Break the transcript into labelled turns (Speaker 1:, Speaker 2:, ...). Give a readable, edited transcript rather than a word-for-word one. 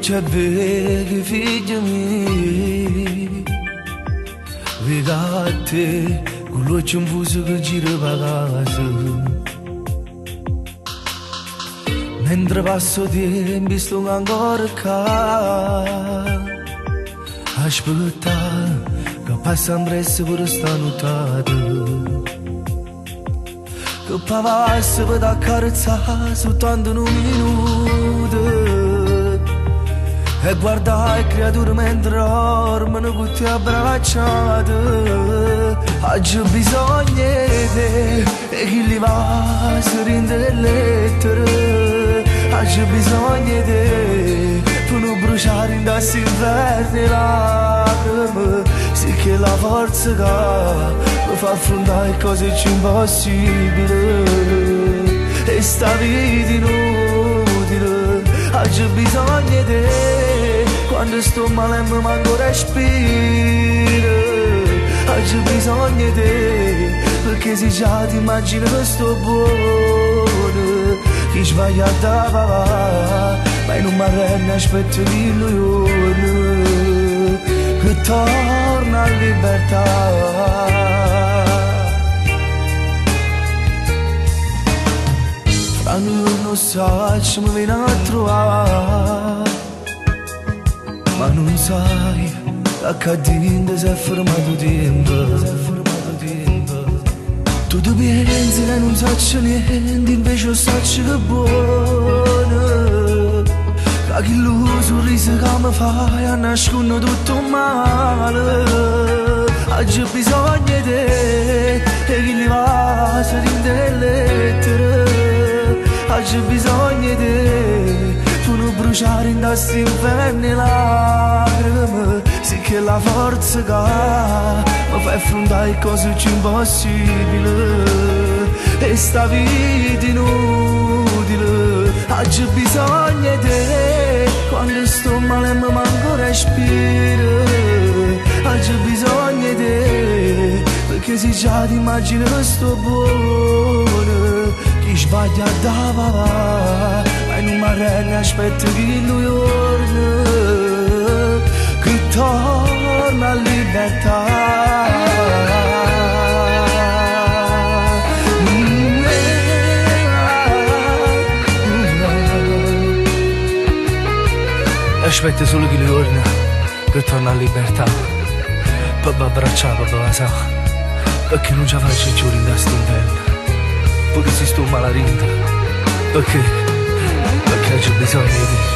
Speaker 1: c'è vedi figli miei, vedate, quello c'è un fuso che gira per casa. Mentre passo tempi sto ancora qua, aspetta che passa in presso per sta nottata, che passa per accarezzare soltanto un minuto. E guardai creature mentre dormono con te abbracciate. Oggi ho bisogno di te e chi li va si rinde le lettere. Oggi ho bisogno di te per non bruciare in tassi inverni lacrime. Sì che la forza che mi fa affrontare cose impossibili e sta vita inutile. Oggi ho bisogno di te quando sto male e mi manco respiro. Oggi ho bisogno di te perché se già ti immagini che sto buono, chi sbaglia da papà, ma non mi arrende, aspetto di lui che torna a libertà. Fra noi non sai, mi viene a trovare, ma non sai, accadendo si è fermato tempo. Tu ti pensi che non saccio niente, invece io saccio che è buono. Che il sorriso che mi fai a nascondere tutto il male. Oggi ho bisogno di te e chi li va si rinde le lettere. Oggi ho bisogno di te per non bruciare in tassi inferni lacrime. Sì che la forza che mi fa affrontare cose impossibili e sta vita inutile. Oggi ho bisogno di te quando sto male e mi manco respiro. Oggi ho bisogno di te perché se già ti immagini che sto buono, chi sbaglia da papà, ma non mi arrende, aspetto che lui torna, che torna a libertà. Aspetta solo che lui torna, che torna a libertà. Papà abbraccia, papà la sa, perché non ci faccio giù in sto inverno, perché si sto malarinda, perché c'ho bisogno di te.